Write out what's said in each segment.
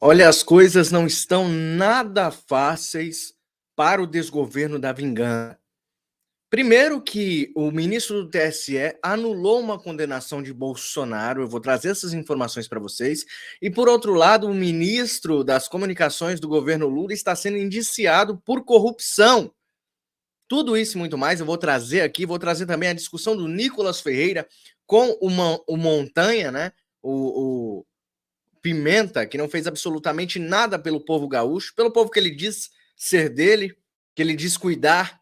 Olha, as coisas não estão nada fáceis para o desgoverno da vingança. Primeiro que o ministro do TSE anulou uma condenação de Bolsonaro, eu vou trazer essas informações para vocês. E por outro lado, o ministro das Comunicações do governo Lula está sendo indiciado por corrupção. Tudo isso e muito mais eu vou trazer aqui, vou trazer também a discussão do Nicolas Ferreira com o Montanha, né? O Pimenta, que não fez absolutamente nada pelo povo gaúcho, pelo povo que ele diz ser dele, que ele diz cuidar.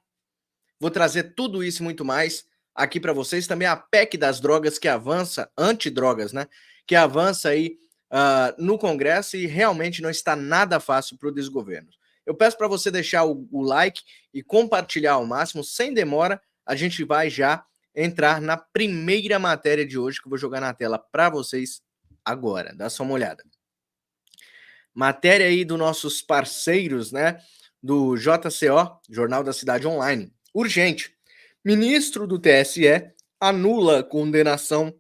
Vou trazer tudo isso e muito mais aqui para vocês. Também a PEC das drogas que avança, antidrogas, né? Que avança aí no Congresso e realmente não está nada fácil para o desgoverno. Eu peço para você deixar o like e compartilhar ao máximo, sem demora. A gente vai já entrar na primeira matéria de hoje que eu vou jogar na tela para vocês agora. Dá só uma olhada. Matéria aí dos nossos parceiros, né? Do JCO, Jornal da Cidade Online. Urgente. Ministro do TSE anula a condenação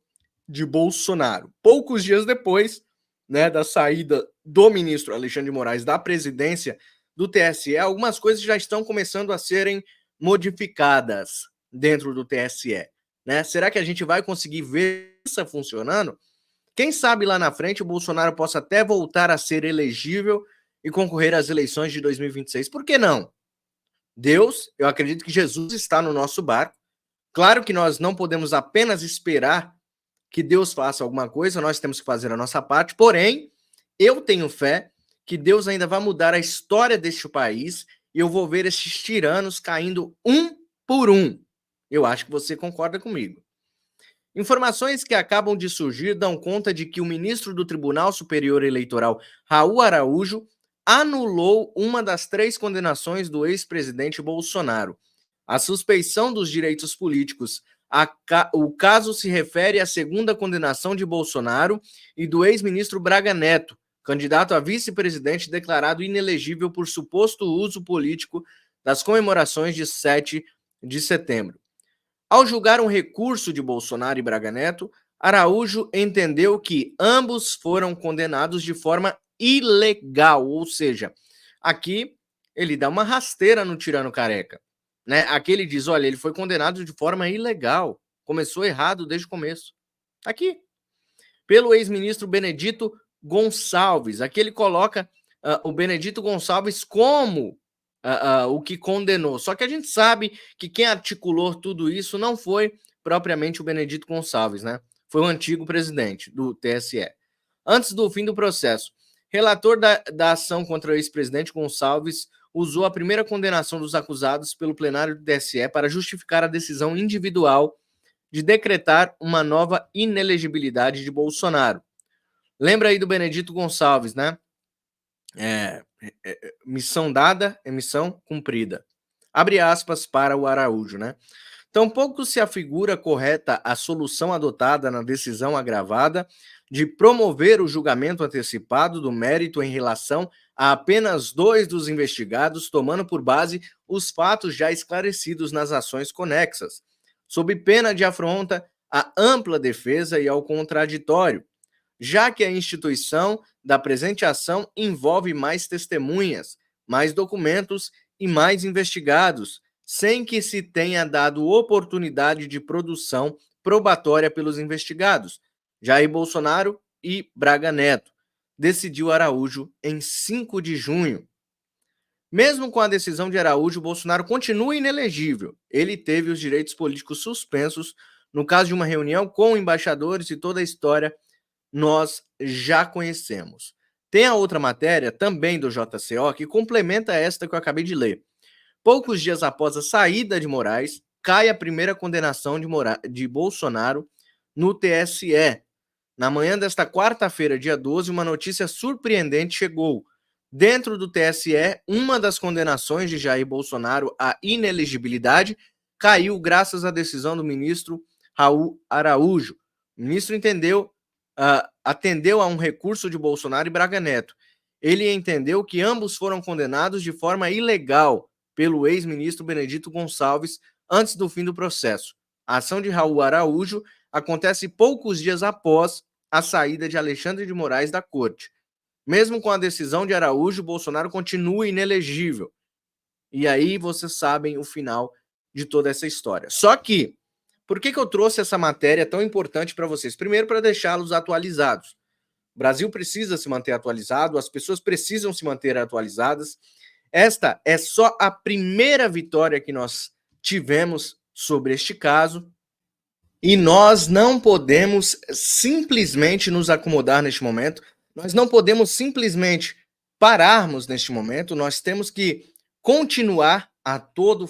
de Bolsonaro. Poucos dias depois, né, da saída do ministro Alexandre de Moraes da presidência do TSE, algumas coisas já estão começando a serem modificadas dentro do TSE, né? Será que a gente vai conseguir ver isso funcionando? Quem sabe lá na frente o Bolsonaro possa até voltar a ser elegível e concorrer às eleições de 2026. Por que não? Deus, eu acredito que Jesus está no nosso barco. Claro que nós não podemos apenas esperar que Deus faça alguma coisa, nós temos que fazer a nossa parte, porém, eu tenho fé que Deus ainda vai mudar a história deste país e eu vou ver esses tiranos caindo um por um. Eu acho que você concorda comigo. Informações que acabam de surgir dão conta de que o ministro do Tribunal Superior Eleitoral, Raul Araújo, anulou uma das 3 condenações do ex-presidente Bolsonaro. A suspeição dos direitos políticos. O caso se refere à segunda condenação de Bolsonaro e do ex-ministro Braga Neto, candidato a vice-presidente declarado inelegível por suposto uso político das comemorações de 7 de setembro. Ao julgar um recurso de Bolsonaro e Braga Neto, Araújo entendeu que ambos foram condenados de forma ilegal, ou seja, aqui ele dá uma rasteira no tirano careca, né? Aqui ele diz, olha, ele foi condenado de forma ilegal, começou errado desde o começo. Aqui, pelo ex-ministro Benedito Gonçalves, aqui ele coloca o Benedito Gonçalves como o que condenou. Só que a gente sabe que quem articulou tudo isso não foi propriamente o Benedito Gonçalves, né? Foi o antigo presidente do TSE. Antes do fim do processo, relator da ação contra o ex-presidente Gonçalves usou a primeira condenação dos acusados pelo plenário do TSE para justificar a decisão individual de decretar uma nova inelegibilidade de Bolsonaro. Lembra aí do Benedito Gonçalves, né? Missão dada é missão cumprida. Abre aspas para o Araújo, né? Tampouco se afigura correta a solução adotada na decisão agravada de promover o julgamento antecipado do mérito em relação a apenas 2 dos investigados, tomando por base os fatos já esclarecidos nas ações conexas, sob pena de afronta à ampla defesa e ao contraditório, já que a instituição da presente ação envolve mais testemunhas, mais documentos e mais investigados, sem que se tenha dado oportunidade de produção probatória pelos investigados, Jair Bolsonaro e Braga Neto, decidiu Araújo em 5 de junho. Mesmo com a decisão de Araújo, Bolsonaro continua inelegível. Ele teve os direitos políticos suspensos no caso de uma reunião com embaixadores e toda a história nós já conhecemos. Tem a outra matéria, também do JCO, que complementa esta que eu acabei de ler. Poucos dias após a saída de Moraes, cai a primeira condenação de Bolsonaro no TSE. Na manhã desta quarta-feira, dia 12, uma notícia surpreendente chegou. Dentro do TSE, uma das condenações de Jair Bolsonaro à inelegibilidade caiu graças à decisão do ministro Raul Araújo. O ministro atendeu a um recurso de Bolsonaro e Braga Neto. Ele entendeu que ambos foram condenados de forma ilegal pelo ex-ministro Benedito Gonçalves antes do fim do processo. A ação de Raul Araújo acontece poucos dias após a saída de Alexandre de Moraes da corte. Mesmo com a decisão de Araújo, Bolsonaro continua inelegível. E aí vocês sabem o final de toda essa história. Só que, por que eu trouxe essa matéria tão importante para vocês? Primeiro, para deixá-los atualizados. O Brasil precisa se manter atualizado, as pessoas precisam se manter atualizadas. Esta é só a primeira vitória que nós tivemos sobre este caso. E nós não podemos simplesmente nos acomodar neste momento, nós não podemos simplesmente pararmos neste momento, nós temos que continuar a todo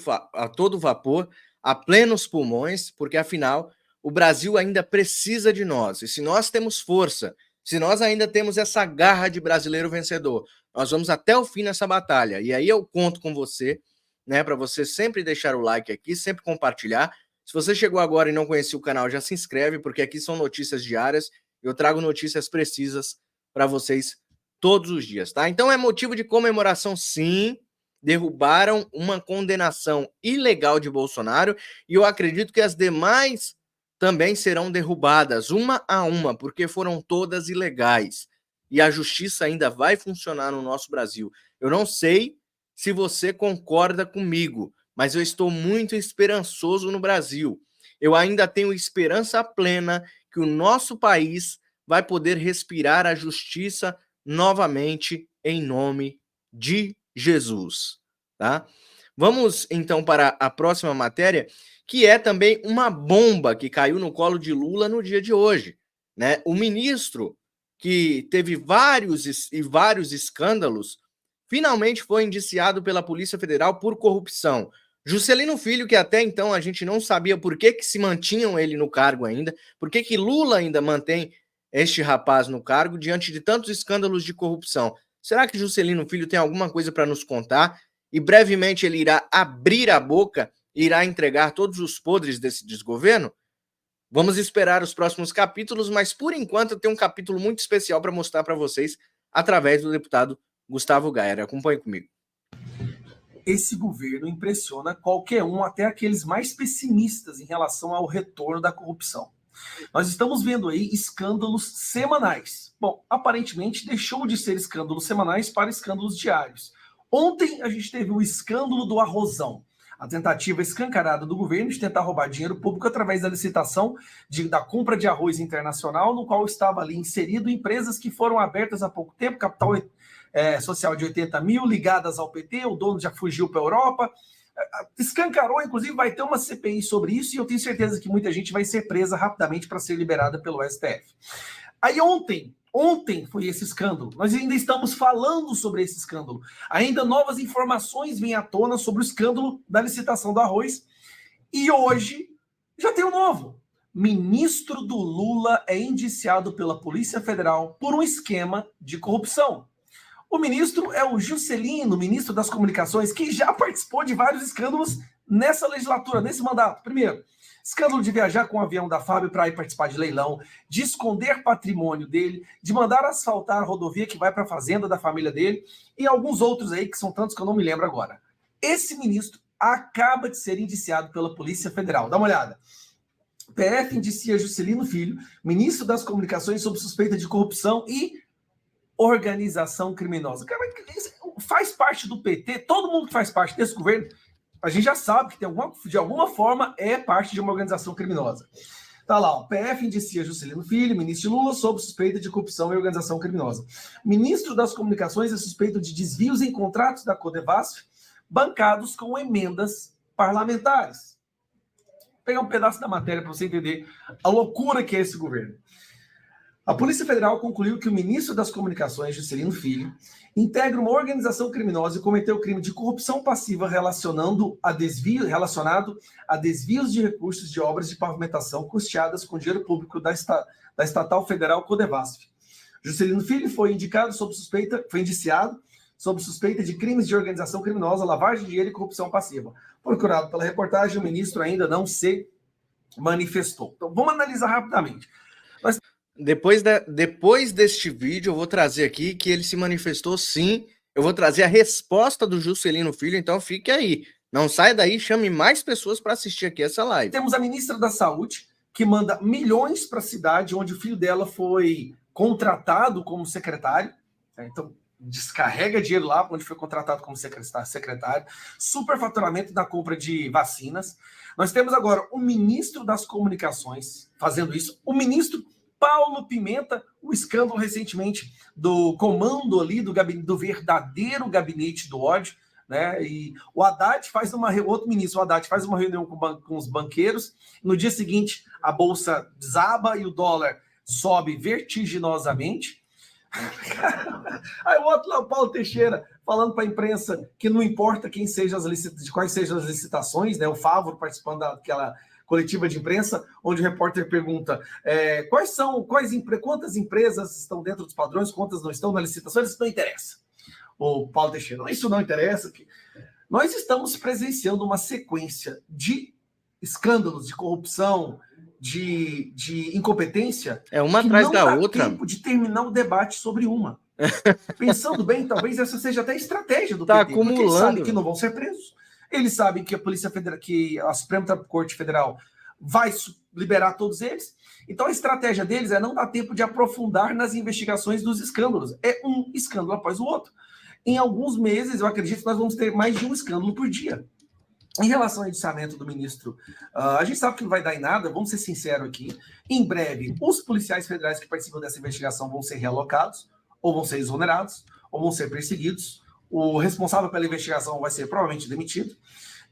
vapor, a plenos pulmões, porque afinal o Brasil ainda precisa de nós. E se nós temos força, se nós ainda temos essa garra de brasileiro vencedor, nós vamos até o fim nessa batalha. E aí eu conto com você, né, para você sempre deixar o like aqui, sempre compartilhar. Se você chegou agora e não conhecia o canal, já se inscreve, porque aqui são notícias diárias. Eu trago notícias precisas para vocês todos os dias, tá? Então é motivo de comemoração, sim. Derrubaram uma condenação ilegal de Bolsonaro e eu acredito que as demais também serão derrubadas, uma a uma, porque foram todas ilegais. E a justiça ainda vai funcionar no nosso Brasil. Eu não sei se você concorda comigo, mas eu estou muito esperançoso no Brasil. Eu ainda tenho esperança plena que o nosso país vai poder respirar a justiça novamente em nome de Jesus, tá? Vamos então para a próxima matéria, que é também uma bomba que caiu no colo de Lula no dia de hoje, né? O ministro que teve vários escândalos finalmente foi indiciado pela Polícia Federal por corrupção. Juscelino Filho, que até então a gente não sabia por que se mantinham ele no cargo ainda, por que Lula ainda mantém este rapaz no cargo diante de tantos escândalos de corrupção. Será que Juscelino Filho tem alguma coisa para nos contar? E brevemente ele irá abrir a boca e irá entregar todos os podres desse desgoverno? Vamos esperar os próximos capítulos, mas por enquanto eu tenho um capítulo muito especial para mostrar para vocês através do deputado Gustavo Gayer. Acompanhe comigo. Esse governo impressiona qualquer um, até aqueles mais pessimistas em relação ao retorno da corrupção. Nós estamos vendo aí escândalos semanais. Bom, aparentemente deixou de ser escândalos semanais para escândalos diários. Ontem a gente teve o escândalo do arrozão, a tentativa escancarada do governo de tentar roubar dinheiro público através da licitação da compra de arroz internacional, no qual estava ali inserido empresas que foram abertas há pouco tempo, capital social de 80 mil, ligadas ao PT, o dono já fugiu para a Europa, escancarou, inclusive vai ter uma CPI sobre isso, e eu tenho certeza que muita gente vai ser presa rapidamente para ser liberada pelo STF. Aí ontem foi esse escândalo, nós ainda estamos falando sobre esse escândalo, ainda novas informações vêm à tona sobre o escândalo da licitação do arroz, e hoje já tem um novo. Ministro do Lula é indiciado pela Polícia Federal por um esquema de corrupção. O ministro é o Juscelino, ministro das Comunicações, que já participou de vários escândalos nessa legislatura, nesse mandato. Primeiro, escândalo de viajar com o avião da FAB para ir participar de leilão, de esconder patrimônio dele, de mandar asfaltar a rodovia que vai para a fazenda da família dele, e alguns outros aí, que são tantos que eu não me lembro agora. Esse ministro acaba de ser indiciado pela Polícia Federal. Dá uma olhada. PF indicia Juscelino Filho, ministro das Comunicações, sob suspeita de corrupção e organização criminosa. Cara, faz parte do PT, todo mundo que faz parte desse governo, a gente já sabe que de alguma forma é parte de uma organização criminosa. Tá lá, o PF indicia Juscelino Filho, ministro Lula, sob suspeita de corrupção e organização criminosa. Ministro das Comunicações é suspeito de desvios em contratos da Codevasf, bancados com emendas parlamentares. Vou pegar um pedaço da matéria para você entender a loucura que é esse governo. A Polícia Federal concluiu que o ministro das Comunicações, Juscelino Filho, integra uma organização criminosa e cometeu crime de corrupção passiva relacionado a desvios de recursos de obras de pavimentação custeadas com dinheiro público da estatal federal Codevasf. Juscelino Filho foi indiciado sob suspeita de crimes de organização criminosa, lavagem de dinheiro e corrupção passiva. Procurado pela reportagem, o ministro ainda não se manifestou. Então, vamos analisar rapidamente. Depois deste vídeo, eu vou trazer aqui que ele se manifestou sim. Eu vou trazer a resposta do Juscelino Filho, então fique aí. Não saia daí, chame mais pessoas para assistir aqui essa live. Temos a ministra da Saúde, que manda milhões para a cidade onde o filho dela foi contratado como secretário. Então, descarrega dinheiro lá onde foi contratado como secretário, superfaturamento da compra de vacinas. Nós temos agora o ministro das Comunicações fazendo isso, o ministro Paulo Pimenta, o escândalo recentemente do comando ali do verdadeiro gabinete do ódio, né? E o Haddad faz outro ministro, o Haddad faz uma reunião com os banqueiros, no dia seguinte a bolsa desaba e o dólar sobe vertiginosamente. Aí o outro lá, o Paulo Teixeira, falando para a imprensa que não importa quem seja quais sejam as licitações, né? O Fávoro participando daquela coletiva de imprensa, onde o repórter pergunta quantas empresas estão dentro dos padrões, quantas não estão na licitação, isso não interessa. O Paulo Teixeira, isso não interessa. Nós estamos presenciando uma sequência de escândalos, de corrupção, de incompetência, uma atrás da outra. Não dá tempo de terminar o debate sobre uma. Pensando bem, talvez essa seja até a estratégia do PT, acumulando. Porque eles sabem que não vão ser presos. Eles sabem que a Polícia Federal, que a Suprema Corte Federal vai liberar todos eles. Então a estratégia deles é não dar tempo de aprofundar nas investigações dos escândalos. É um escândalo após o outro. Em alguns meses, eu acredito que nós vamos ter mais de um escândalo por dia. Em relação ao indiciamento do ministro, a gente sabe que não vai dar em nada, vamos ser sinceros aqui. Em breve, os policiais federais que participam dessa investigação vão ser realocados, ou vão ser exonerados, ou vão ser perseguidos. O responsável pela investigação vai ser provavelmente demitido.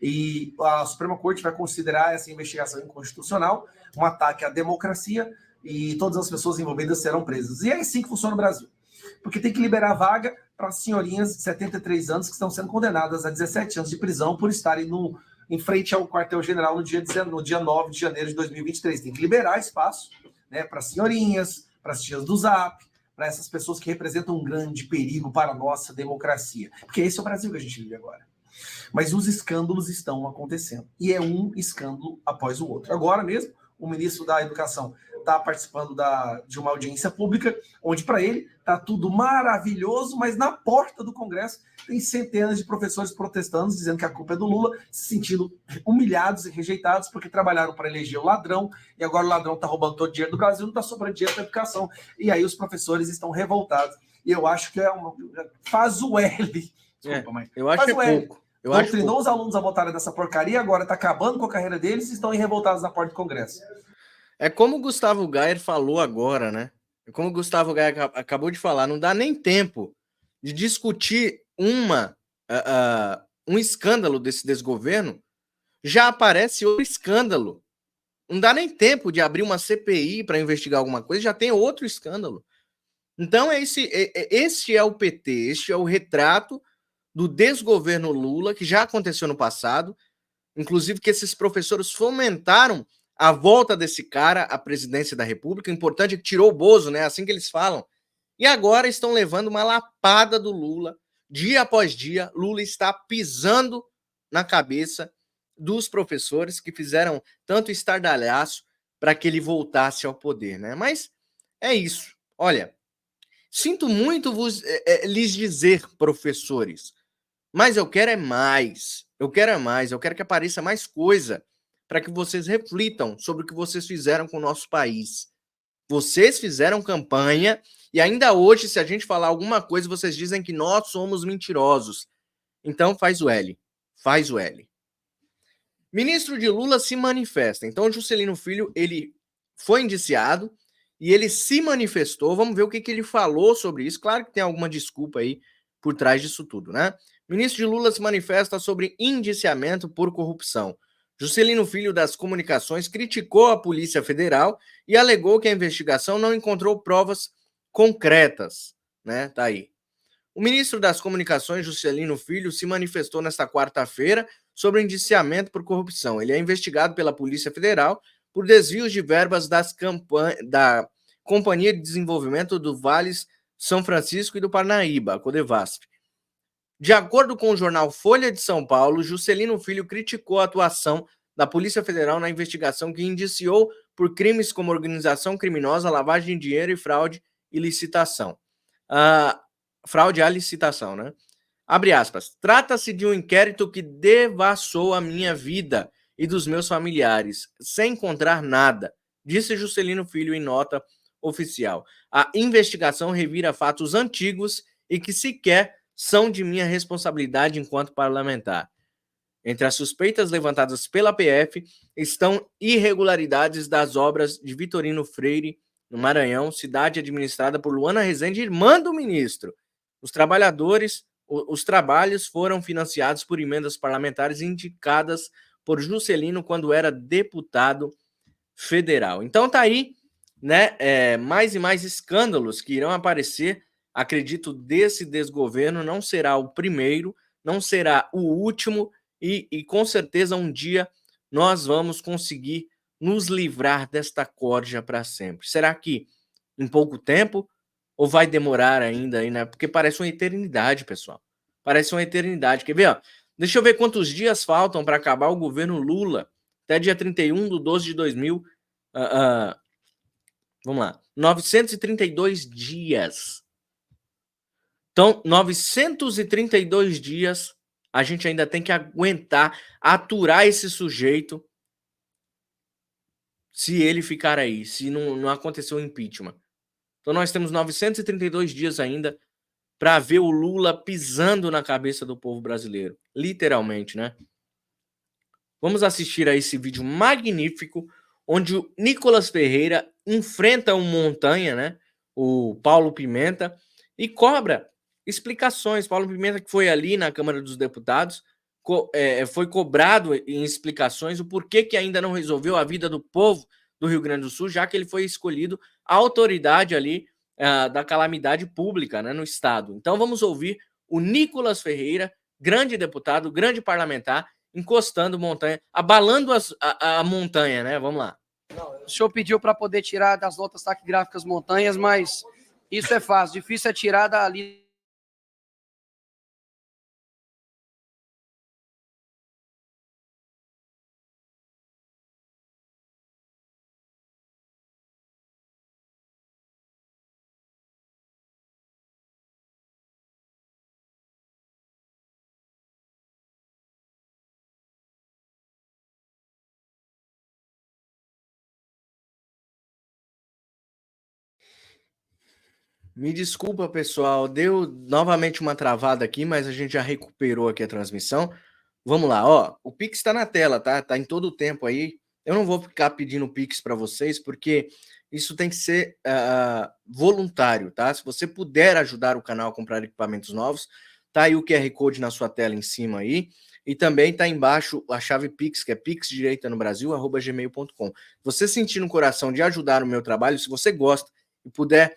E a Suprema Corte vai considerar essa investigação inconstitucional, um ataque à democracia, e todas as pessoas envolvidas serão presas. E é assim que funciona o Brasil. Porque tem que liberar vaga para senhorinhas de 73 anos que estão sendo condenadas a 17 anos de prisão por estarem em frente ao quartel-general no dia 9 de janeiro de 2023. Tem que liberar espaço, né, para senhorinhas, para as tias do Zap, para essas pessoas que representam um grande perigo para a nossa democracia. Porque esse é o Brasil que a gente vive agora. Mas os escândalos estão acontecendo. E é um escândalo após o outro. Agora mesmo, o ministro da Educação está participando de uma audiência pública, onde para ele está tudo maravilhoso, mas na porta do Congresso tem centenas de professores protestando, dizendo que a culpa é do Lula, se sentindo humilhados e rejeitados porque trabalharam para eleger o ladrão, e agora o ladrão está roubando todo o dinheiro do Brasil, não está sobrando dinheiro para a educação. E aí os professores estão revoltados. E eu acho que faz o L. Desculpa, mas eu acho que é pouco. Doutrinou os alunos a votarem nessa porcaria, agora está acabando com a carreira deles e estão revoltados na porta do Congresso. É como o Gustavo Gayer falou agora, né? Como o Gustavo Gayer acabou de falar, não dá nem tempo de discutir um escândalo desse desgoverno, já aparece outro escândalo. Não dá nem tempo de abrir uma CPI para investigar alguma coisa, já tem outro escândalo. Então, este é o PT, este é o retrato do desgoverno Lula, que já aconteceu no passado, inclusive que esses professores fomentaram a volta desse cara à presidência da República. O importante é que tirou o Bozo, né? Assim que eles falam. E agora estão levando uma lapada do Lula. Dia após dia, Lula está pisando na cabeça dos professores que fizeram tanto estardalhaço para que ele voltasse ao poder, né? Mas é isso. Olha, sinto muito lhes dizer, professores, mas eu quero é mais. Eu quero que apareça mais coisa para que vocês reflitam sobre o que vocês fizeram com o nosso país. Vocês fizeram campanha e ainda hoje, se a gente falar alguma coisa, vocês dizem que nós somos mentirosos. Então faz o L. Faz o L. Ministro de Lula se manifesta. Então o Juscelino Filho, ele foi indiciado e ele se manifestou. Vamos ver o que ele falou sobre isso. Claro que tem alguma desculpa aí por trás disso tudo, né? Ministro de Lula se manifesta sobre indiciamento por corrupção. Juscelino Filho das Comunicações criticou a Polícia Federal e alegou que a investigação não encontrou provas concretas, né? Tá aí. O ministro das Comunicações, Juscelino Filho, se manifestou nesta quarta-feira sobre o indiciamento por corrupção. Ele é investigado pela Polícia Federal por desvios de verbas da Companhia de Desenvolvimento do Vales São Francisco e do Parnaíba, a Codevasf. De acordo com o jornal Folha de São Paulo, Juscelino Filho criticou a atuação da Polícia Federal na investigação que indiciou por crimes como organização criminosa, lavagem de dinheiro e fraude e licitação. Fraude à licitação, né? Abre aspas. Trata-se de um inquérito que devassou a minha vida e dos meus familiares, sem encontrar nada, disse Juscelino Filho em nota oficial. A investigação revira fatos antigos e que sequer são de minha responsabilidade enquanto parlamentar. Entre as suspeitas levantadas pela PF estão irregularidades das obras de Vitorino Freire, no Maranhão, cidade administrada por Luana Rezende, irmã do ministro. Os trabalhos foram financiados por emendas parlamentares indicadas por Juscelino quando era deputado federal. Então tá aí, né, mais e mais escândalos que irão aparecer. Acredito desse desgoverno não será o primeiro, não será o último, e com certeza um dia nós vamos conseguir nos livrar desta corja para sempre. Será que em pouco tempo ou vai demorar ainda aí, né? Porque parece uma eternidade, pessoal. Parece uma eternidade. Quer ver, ó? Deixa eu ver quantos dias faltam para acabar o governo Lula. Até dia 31/12/2000. Vamos lá. 932 dias. Então, 932 dias a gente ainda tem que aguentar, aturar esse sujeito se ele ficar aí, se não acontecer o impeachment. Então nós temos 932 dias ainda para ver o Lula pisando na cabeça do povo brasileiro. Literalmente, né? Vamos assistir a esse vídeo magnífico, onde o Nicolas Ferreira enfrenta um montanha, né? O Paulo Pimenta, e cobra explicações. Paulo Pimenta, que foi ali na Câmara dos Deputados, foi cobrado em explicações o porquê que ainda não resolveu a vida do povo do Rio Grande do Sul, já que ele foi escolhido a autoridade ali da calamidade pública, né, no estado. Então vamos ouvir o Nicolas Ferreira, grande deputado, grande parlamentar, encostando montanha, abalando a montanha, né? Vamos lá. O senhor pediu para poder tirar das notas taquigráficas montanhas, mas isso é fácil. Difícil é tirar dali. Me desculpa, pessoal, deu novamente uma travada aqui, mas a gente já recuperou aqui a transmissão. Vamos lá, ó, o Pix está na tela, tá? Tá em todo o tempo aí. Eu não vou ficar pedindo Pix para vocês, porque isso tem que ser voluntário, tá? Se você puder ajudar o canal a comprar equipamentos novos, tá aí o QR Code na sua tela em cima aí. E também tá embaixo a chave Pix, que é pixdireitanobrasil@gmail.com. Você sentir no coração de ajudar o meu trabalho, se você gosta e puder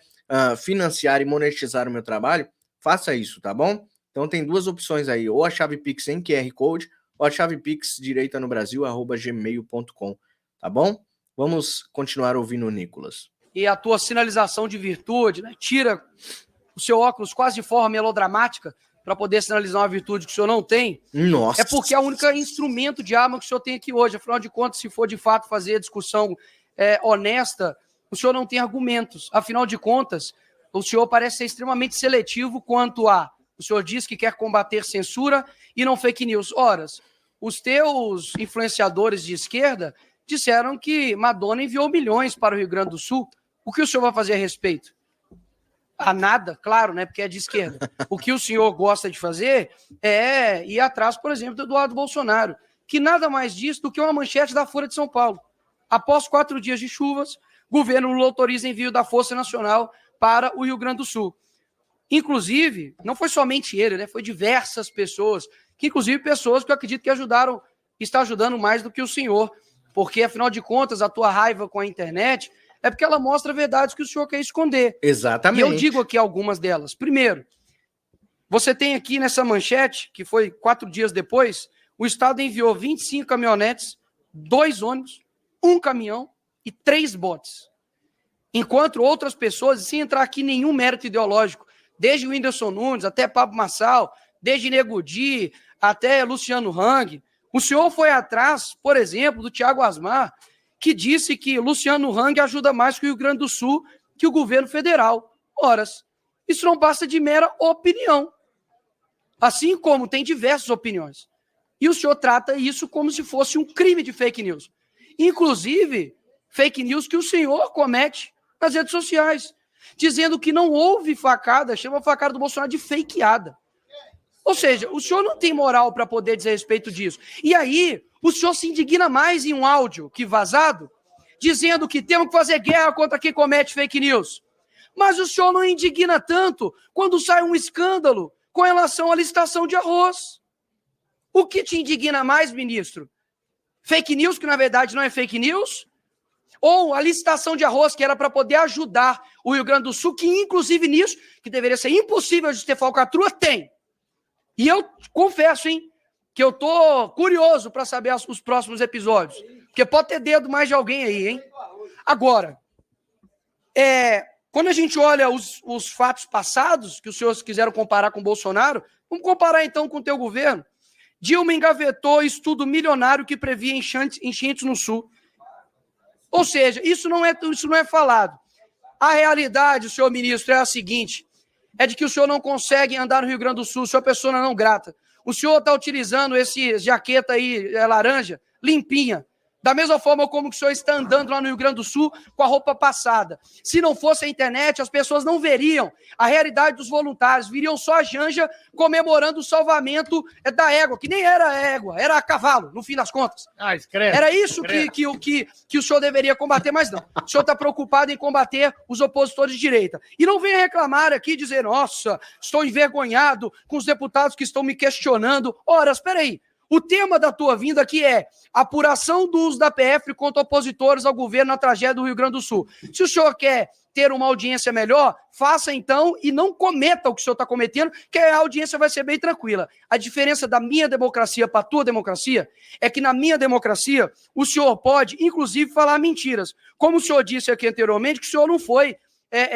financiar e monetizar o meu trabalho, faça isso, tá bom? Então tem duas opções aí, ou a chave Pix em QR Code, ou a chave Pix direitanobrasil@gmail.com, tá bom? Vamos continuar ouvindo o Nicolas. E a tua sinalização de virtude, né? Tira o seu óculos quase de forma melodramática para poder sinalizar uma virtude que o senhor não tem. Nossa. É porque é o único instrumento de arma que o senhor tem aqui hoje. Afinal de contas, se for de fato fazer a discussão honesta, o senhor não tem argumentos. Afinal de contas, o senhor parece ser extremamente seletivo quanto a... O senhor diz que quer combater censura e não fake news. Ora, os teus influenciadores de esquerda disseram que Madonna enviou milhões para o Rio Grande do Sul. O que o senhor vai fazer a respeito? A nada, claro, né? Porque é de esquerda. O que o senhor gosta de fazer é ir atrás, por exemplo, do Eduardo Bolsonaro, que nada mais diz do que uma manchete da Folha de São Paulo. Após 4 dias de chuvas, governo Lula autoriza envio da Força Nacional para o Rio Grande do Sul. Inclusive, não foi somente ele, né? Foi diversas pessoas, que inclusive pessoas que eu acredito que está ajudando mais do que o senhor, porque, afinal de contas, a tua raiva com a internet é porque ela mostra verdades que o senhor quer esconder. Exatamente. E eu digo aqui algumas delas. Primeiro, você tem aqui nessa manchete, que foi 4 dias depois, o Estado enviou 25 caminhonetes, 2 ônibus, 1 caminhão e 3 botes. Enquanto outras pessoas, sem entrar aqui em nenhum mérito ideológico, desde o Whindersson Nunes até Pablo Marçal, desde Nego Di até Luciano Hang, o senhor foi atrás, por exemplo, do Thiago Asmar, que disse que Luciano Hang ajuda mais que o Rio Grande do Sul que o governo federal. Ora, isso não passa de mera opinião. Assim como tem diversas opiniões. E o senhor trata isso como se fosse um crime de fake news. Inclusive, fake news que o senhor comete nas redes sociais. dizendo que não houve facada, chama a facada do Bolsonaro de fakeada. Ou seja, o senhor não tem moral para poder dizer a respeito disso. E aí, o senhor se indigna mais em um áudio que vazado, dizendo que temos que fazer guerra contra quem comete fake news. Mas o senhor não indigna tanto quando sai um escândalo com relação à licitação de arroz. O que te indigna mais, ministro? Fake news, que na verdade não é fake news? Ou a licitação de arroz, que era para poder ajudar o Rio Grande do Sul, que inclusive nisso, que deveria ser impossível de ter falcatrua, tem. E eu confesso, hein, que eu tô curioso para saber os próximos episódios. Porque pode ter dedo mais de alguém aí, hein? Agora, quando a gente olha os fatos passados, que os senhores quiseram comparar com o Bolsonaro, vamos comparar então com o teu governo. Dilma engavetou estudo milionário que previa enchentes no Sul. Ou seja, isso não é falado. A realidade, senhor ministro, é a seguinte, é de que o senhor não consegue andar no Rio Grande do Sul, o senhor é pessoa não grata. O senhor está utilizando esse jaqueta aí, laranja, limpinha, da mesma forma como que o senhor está andando lá no Rio Grande do Sul com a roupa passada. Se não fosse a internet, as pessoas não veriam a realidade dos voluntários, viriam só a Janja comemorando o salvamento da égua, que nem era égua, era cavalo, no fim das contas. Era isso que o senhor deveria combater, mas não. O senhor está preocupado em combater os opositores de direita. E não venha reclamar aqui, dizer, nossa, estou envergonhado com os deputados que estão me questionando. Ora, espera aí. O tema da tua vinda aqui é apuração do uso da PF contra opositores ao governo na tragédia do Rio Grande do Sul. Se o senhor quer ter uma audiência melhor, faça então e não cometa o que o senhor está cometendo, que a audiência vai ser bem tranquila. A diferença da minha democracia para a tua democracia é que na minha democracia o senhor pode, inclusive, falar mentiras. Como o senhor disse aqui anteriormente, que o senhor não foi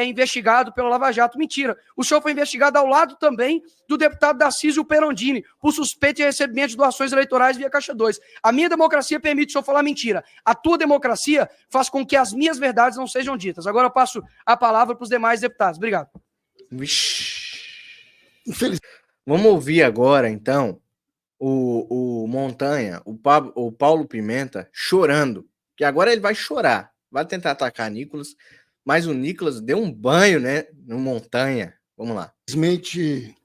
investigado pelo Lava Jato. Mentira. O senhor foi investigado ao lado também do deputado Darcísio Perondini por suspeita de recebimento de doações eleitorais via Caixa 2. A minha democracia permite o senhor falar mentira. A tua democracia faz com que as minhas verdades não sejam ditas. Agora eu passo a palavra para os demais deputados. Obrigado. Vamos ouvir agora, então, o Montanha, o Paulo Pimenta, chorando. Que agora ele vai chorar. Vai tentar atacar Nicolas. Mas o Nicolas deu um banho, né, no Montanha. Vamos lá. Simplesmente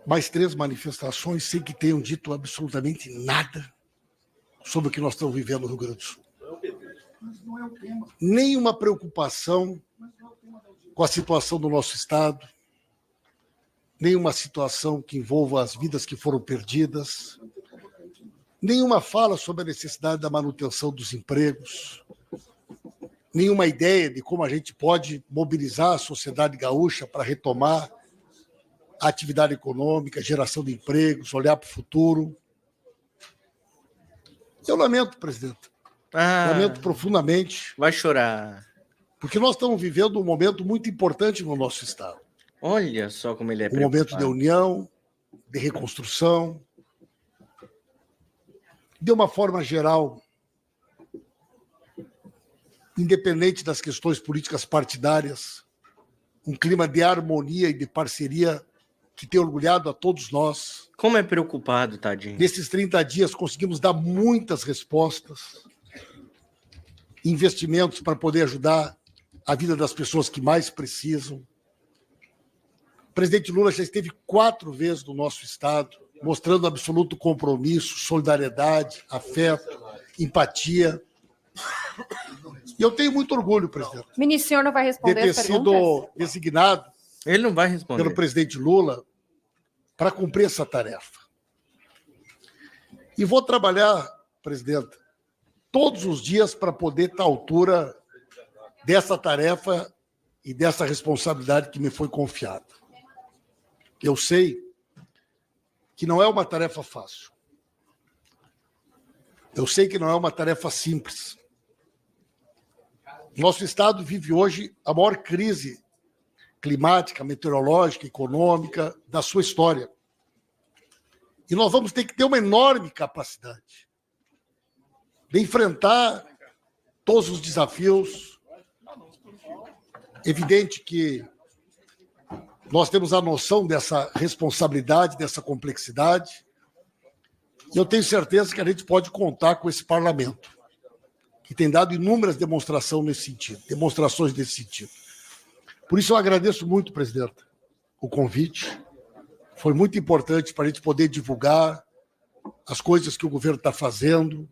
mais 3 manifestações sem que tenham dito absolutamente nada sobre o que nós estamos vivendo no Rio Grande do Sul. Nenhuma preocupação com a situação do nosso Estado, nenhuma situação que envolva as vidas que foram perdidas, nenhuma fala sobre a necessidade da manutenção dos empregos, nenhuma ideia de como a gente pode mobilizar a sociedade gaúcha para retomar a atividade econômica, geração de empregos, olhar para o futuro. Eu lamento, presidente. Lamento profundamente. Vai chorar. Porque nós estamos vivendo um momento muito importante no nosso Estado. Olha só como ele é um momento de união, de reconstrução. De uma forma geral, independente das questões políticas partidárias, um clima de harmonia e de parceria que tem orgulhado a todos nós. Como é preocupado, tadinho. Nesses 30 dias conseguimos dar muitas respostas, investimentos para poder ajudar a vida das pessoas que mais precisam. O presidente Lula já esteve 4 vezes no nosso estado, mostrando absoluto compromisso, solidariedade, afeto, empatia. E eu tenho muito orgulho, presidente. Ministro, o senhor não vai responder de ter sido designado Ele não vai responder. pelo presidente Lula para cumprir essa tarefa. E vou trabalhar, presidente, todos os dias para poder estar à altura dessa tarefa e dessa responsabilidade que me foi confiada. Eu sei que não é uma tarefa fácil. Eu sei que não é uma tarefa simples. Nosso estado vive hoje a maior crise climática, meteorológica, econômica da sua história. E nós vamos ter que ter uma enorme capacidade de enfrentar todos os desafios. Evidente que nós temos a noção dessa responsabilidade, dessa complexidade. E eu tenho certeza que a gente pode contar com esse parlamento, que tem dado inúmeras demonstrações nesse sentido. Por isso eu agradeço muito, presidente, o convite. Foi muito importante para a gente poder divulgar as coisas que o governo está fazendo,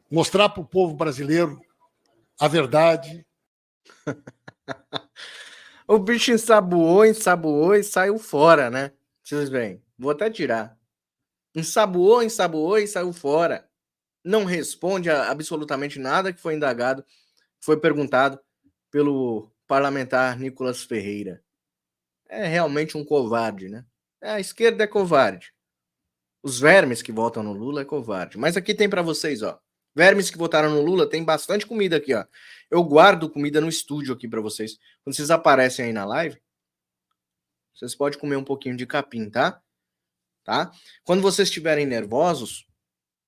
mostrar para o povo brasileiro a verdade. O bicho ensaboou e saiu fora, né? Vocês veem, vou até tirar. Ensaboou e saiu fora. Não responde a absolutamente nada que foi indagado, foi perguntado pelo parlamentar Nicolas Ferreira. É realmente um covarde, né? A esquerda é covarde. Os vermes que votam no Lula é covarde. Mas aqui tem para vocês, ó. Vermes que votaram no Lula, tem bastante comida aqui, ó. Eu guardo comida no estúdio aqui para vocês. Quando vocês aparecem aí na live, vocês podem comer um pouquinho de capim, tá? Tá? Quando vocês estiverem nervosos,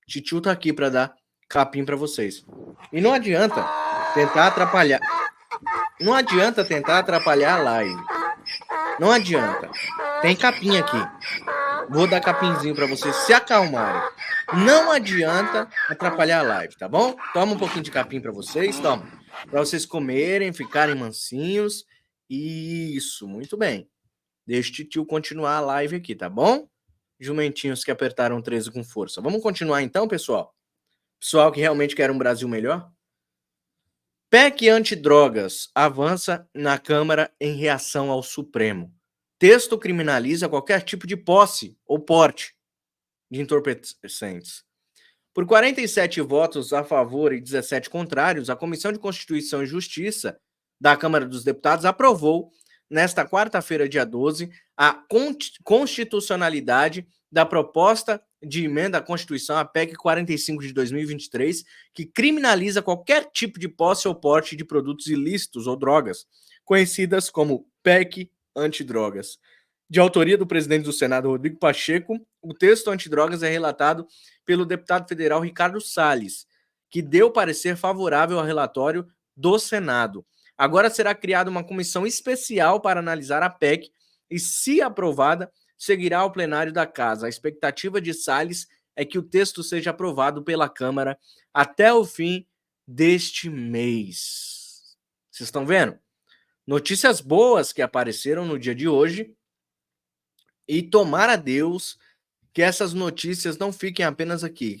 Titio tá aqui para dar capim para vocês. E não adianta tentar atrapalhar. Não adianta tentar atrapalhar a live. Não adianta. Tem capim aqui. Vou dar capinzinho para vocês se acalmarem. Não adianta atrapalhar a live, tá bom? Toma um pouquinho de capim para vocês, toma. Para vocês comerem, ficarem mansinhos. Isso, muito bem. Deixa o Titio continuar a live aqui, tá bom? Jumentinhos que apertaram 13 com força. Vamos continuar então, pessoal? Pessoal que realmente quer um Brasil melhor? PEC antidrogas avança na Câmara em reação ao Supremo. Texto criminaliza qualquer tipo de posse ou porte de entorpecentes. Por 47 votos a favor e 17 contrários, a Comissão de Constituição e Justiça da Câmara dos Deputados aprovou, nesta quarta-feira, dia 12, a constitucionalidade da proposta de emenda à Constituição, a PEC 45 de 2023, que criminaliza qualquer tipo de posse ou porte de produtos ilícitos ou drogas, conhecidas como PEC antidrogas. De autoria do presidente do Senado, Rodrigo Pacheco, o texto antidrogas é relatado pelo deputado federal Ricardo Salles, que deu parecer favorável ao relatório do Senado. Agora será criada uma comissão especial para analisar a PEC e, se aprovada, seguirá ao plenário da Casa. A expectativa de Salles é que o texto seja aprovado pela Câmara até o fim deste mês. Vocês estão vendo? Notícias boas que apareceram no dia de hoje. E tomara a Deus que essas notícias não fiquem apenas aqui,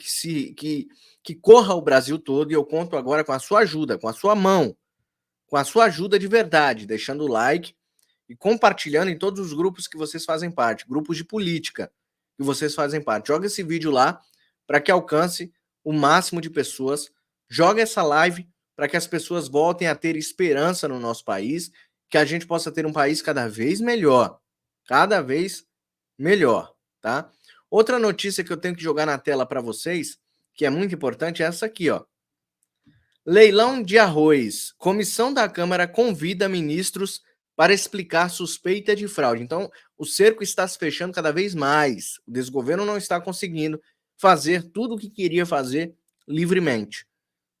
que corra o Brasil todo, e eu conto agora com a sua ajuda, com a sua mão, com a sua ajuda de verdade, deixando o like e compartilhando em todos os grupos que vocês fazem parte, grupos de política que vocês fazem parte. Joga esse vídeo lá para que alcance o máximo de pessoas. Joga essa live para que as pessoas voltem a ter esperança no nosso país, que a gente possa ter um país cada vez melhor. Cada vez melhor, tá? Outra notícia que eu tenho que jogar na tela para vocês, que é muito importante, é essa aqui, ó. Leilão de arroz. Comissão da Câmara convida ministros para explicar suspeita de fraude. Então, o cerco está se fechando cada vez mais. O desgoverno não está conseguindo fazer tudo o que queria fazer livremente.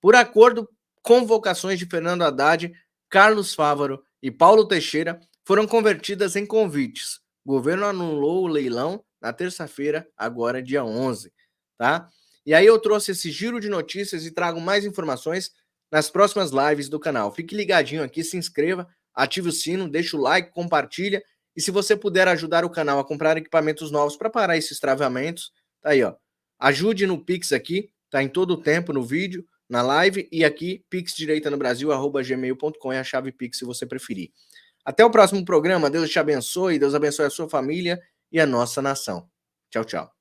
Por acordo, convocações de Fernando Haddad, Carlos Fávaro e Paulo Teixeira foram convertidas em convites. O governo anulou o leilão na terça-feira, agora dia 11, tá? E aí eu trouxe esse giro de notícias e trago mais informações nas próximas lives do canal. Fique ligadinho aqui, se inscreva, ative o sino, deixa o like, compartilha. E se você puder ajudar o canal a comprar equipamentos novos para parar esses travamentos, tá aí, ó. Ajude no Pix aqui, tá em todo o tempo no vídeo, na live e aqui, pixdireitanobrasil@gmail.com é a chave Pix se você preferir. Até o próximo programa. Deus te abençoe, Deus abençoe a sua família e a nossa nação. Tchau, tchau.